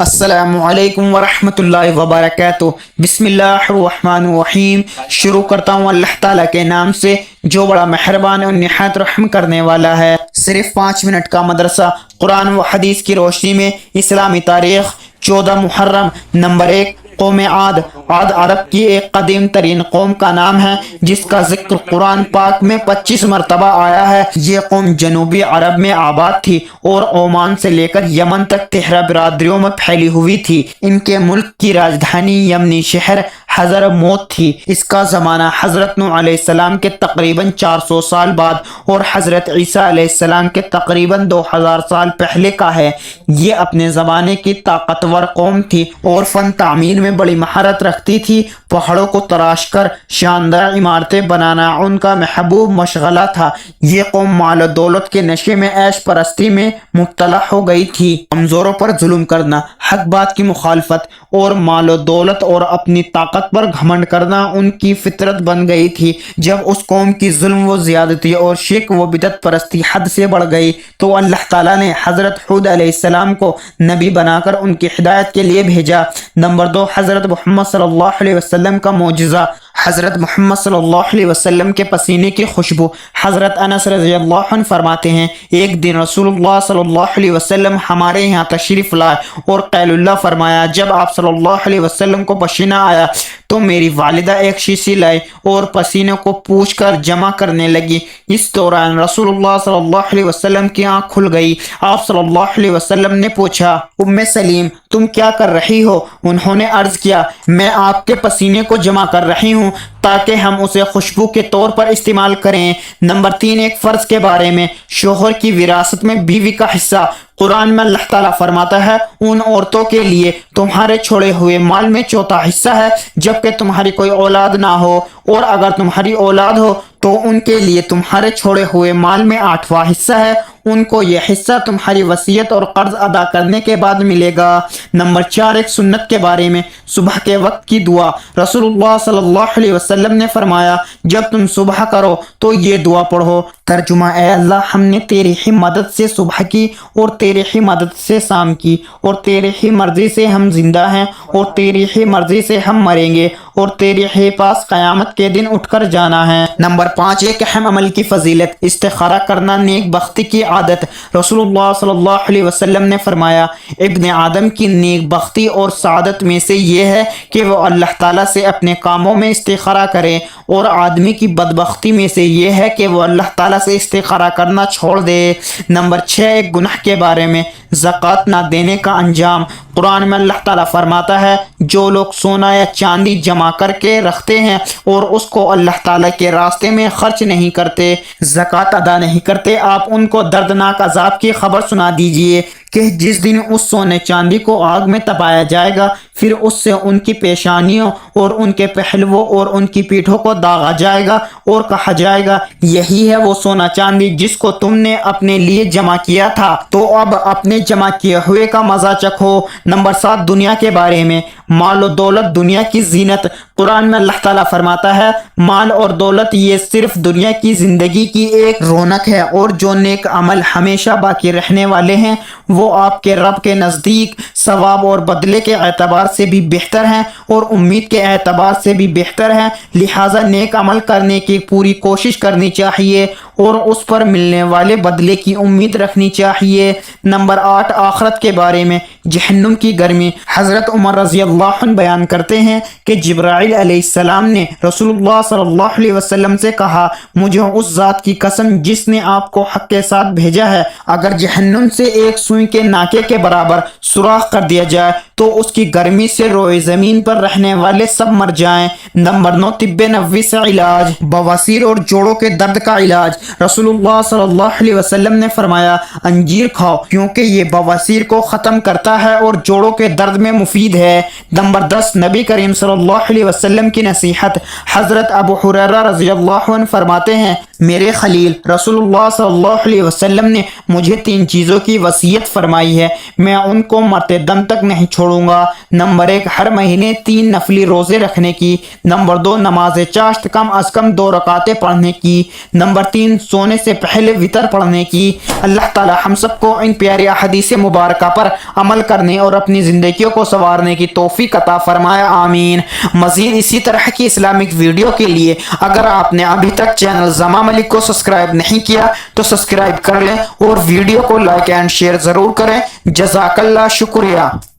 السلام علیکم ورحمۃ اللہ وبرکاتہ۔ بسم اللہ الرحمن الرحیم۔ شروع کرتا ہوں اللہ تعالیٰ کے نام سے جو بڑا مہربان اور نہایت رحم کرنے والا ہے۔ صرف 5 منٹ کا مدرسہ قرآن و حدیث کی روشنی میں اسلامی تاریخ۔ 14 محرم۔ نمبر 1، قوم عاد۔ عاد عرب کی ایک قدیم ترین قوم کا نام ہے جس کا ذکر قرآن پاک میں 25 مرتبہ آیا ہے۔ یہ قوم جنوبی عرب میں آباد تھی اور عمان سے لے کر یمن تک 13 برادریوں میں پھیلی ہوئی تھی۔ ان کے ملک کی راجدھانی یمنی شہر حضرموت تھی۔ اس کا زمانہ حضرت نوح علیہ السلام کے تقریباً 400 سال بعد اور حضرت عیسیٰ علیہ السلام کے تقریباً 2000 سال پہلے کا ہے۔ یہ اپنے زمانے کی طاقتور قوم تھی اور فن تعمیر میں بڑی مہارت رکھتی تھی۔ پہاڑوں کو تراش کر شاندار عمارتیں بنانا ان کا محبوب مشغلہ تھا۔ یہ قوم مال و دولت کے نشے میں عیش پرستی میں مبتلا ہو گئی تھی۔ کمزوروں پر ظلم کرنا، حق بات کی مخالفت اور مال و دولت اور اپنی طاقت پر گھمنڈ کرنا ان کی فطرت بن گئی تھی۔ جب اس قوم کی ظلم و زیادتی اور شرک و بدعت پرستی حد سے بڑھ گئی تو اللہ تعالیٰ نے حضرت ہود علیہ السلام کو نبی بنا کر ان کی ہدایت کے لیے بھیجا۔ نمبر 2، حضرت محمد صلی اللہ علیہ وسلم کا معجزہ۔ حضرت محمد صلی اللہ علیہ وسلم کے پسینے کی خوشبو۔ حضرت انس رضی اللہ عنہ فرماتے ہیں، ایک دن رسول اللہ صلی اللہ علیہ وسلم ہمارے یہاں تشریف لائے اور قیل اللہ فرمایا۔ جب آپ صلی اللہ علیہ وسلم کو پسینہ آیا تو میری والدہ ایک شیشی لائی اور پسینے کو پوچھ کر جمع کرنے لگی۔ اس دوران رسول اللہ صلی اللہ علیہ وسلم کی آنکھ کھل گئی۔ آپ صلی اللہ علیہ وسلم نے پوچھا، ام سلیم تم کیا کر رہی ہو؟ انہوں نے عرض کیا، میں آپ کے پسینے کو جمع کر رہی ہوں تاکہ ہم اسے خوشبو کے طور پر استعمال کریں۔ نمبر 3، ایک فرض کے بارے میں۔ شوہر کی وراثت میں بیوی کا حصہ۔ قرآن میں اللہ تعالیٰ فرماتا ہے، ان عورتوں کے لیے تمہارے چھوڑے ہوئے مال میں 4تھا حصہ ہے جبکہ تمہاری کوئی اولاد نہ ہو، اور اگر تمہاری اولاد ہو تو ان کے لیے تمہارے چھوڑے ہوئے مال میں 8واں حصہ ہے۔ ان کو یہ حصہ تمہاری وصیت اور قرض ادا کرنے کے بعد ملے گا۔ نمبر 4، ایک سنت کے بارے میں۔ صبح کے وقت کی دعا۔ رسول اللہ صلی اللہ علیہ وسلم نے فرمایا، جب تم صبح کرو تو یہ دعا پڑھو۔ ترجمہ، اے اللہ ہم نے تیری ہی مدد سے صبح کی اور تیری ہی مدد سے شام کی، اور تیری ہی مرضی سے ہم زندہ ہیں اور تیری ہی مرضی سے ہم مریں گے، اور تیرے ہی پاس قیامت کے دن اٹھ کر جانا ہے۔ نمبر 5، ایک اہم عمل کی فضیلت۔ استخارہ کرنا نیک بختی کی عادت۔ رسول اللہ صلی اللہ علیہ وسلم نے فرمایا، ابن آدم کی نیک بختی اور سعادت میں سے یہ ہے کہ وہ اللہ تعالیٰ سے اپنے کاموں میں استخارہ کرے، اور آدمی کی بدبختی میں سے یہ ہے کہ وہ اللہ تعالیٰ سے استخارہ کرنا چھوڑ دے۔ نمبر 6، ایک گناہ کے بارے میں۔ زکوٰۃ نہ دینے کا انجام۔ قرآن میں اللہ تعالیٰ فرماتا ہے، جو لوگ سونا یا چاندی جمع کر کے رکھتے ہیں اور اس کو اللہ تعالیٰ کے راستے میں خرچ نہیں کرتے، زکوٰۃ ادا نہیں کرتے، آپ ان کو دردناک عذاب کی خبر سنا دیجئے کہ جس دن اس سونے چاندی کو آگ میں تپایا جائے گا، پھر اس سے ان کی پیشانیوں اور ان کے پہلووں اور ان کی پیٹھوں کو داغا جائے گا اور کہا جائے گا، یہی ہے وہ سونا چاندی جس کو تم نے اپنے لیے جمع کیا تھا، تو اب اپنے جمع کیے ہوئے کا مزہ چکھو۔ نمبر 7، دنیا کے بارے میں۔ مال و دولت دنیا کی زینت۔ قرآن میں اللہ تعالیٰ فرماتا ہے، مال اور دولت یہ صرف دنیا کی زندگی کی ایک رونق ہے، اور جو نیک عمل ہمیشہ باقی رہنے والے ہیں وہ آپ کے رب کے نزدیک ثواب اور بدلے کے اعتبار سے بھی بہتر ہیں اور امید کے اعتبار سے بھی بہتر ہیں۔ لہٰذا نیک عمل کرنے کی پوری کوشش کرنی چاہیے اور اس پر ملنے والے بدلے کی امید رکھنی چاہیے۔ نمبر 8، آخرت کے بارے میں۔ جہنم کی گرمی۔ حضرت عمر رضی اللہ عنہ بیان کرتے ہیں کہ جبرائیل علیہ السلام نے رسول اللہ صلی اللہ علیہ وسلم سے کہا، مجھے اس ذات کی قسم جس نے آپ کو حق کے ساتھ بھیجا ہے، اگر جہنم سے ایک سوئی کے ناکے کے برابر سوراخ کر دیا جائے تو اس کی گرمی سے روئے زمین پر رہنے والے سب مر جائیں۔ نمبر 9، طب نبوی سے علاج۔ بواسیر اور جوڑوں کے درد کا علاج۔ رسول اللہ صلی اللہ علیہ وسلم نے فرمایا، انجیر کھاؤ کیونکہ یہ بواسیر کو ختم کرتا ہے اور جوڑوں کے درد میں مفید ہے۔ نمبر 10، نبی کریم صلی اللہ علیہ وسلم کی نصیحت۔ حضرت ابو ہریرہ رضی اللہ عنہ فرماتے ہیں، میرے خلیل رسول اللہ صلی اللہ علیہ وسلم نے مجھے 3 چیزوں کی وصیت فرمائی ہے، میں ان کو مرتے دم تک نہیں چھوڑوں گا۔ نمبر 1، ہر مہینے 3 نفلی روزے رکھنے کی۔ نمبر 2، نماز چاشت کم از کم 2 رکعتیں پڑھنے کی۔ نمبر 3، سونے سے پہلے وتر پڑھنے کی۔ اللہ تعالی ہم سب کو ان پیاری احادیث مبارکہ پر عمل کرنے اور اپنی زندگیوں کو سنوارنے کی توفیق عطا فرمائے، آمین۔ مزید اسی طرح کی اسلامک ویڈیو کے لیے اگر آپ نے ابھی تک چینل زمان ملک کو سبسکرائب نہیں کیا تو سبسکرائب کر لیں اور ویڈیو کو لائک اینڈ شیئر ضرور کریں۔ جزاک اللہ، شکریہ۔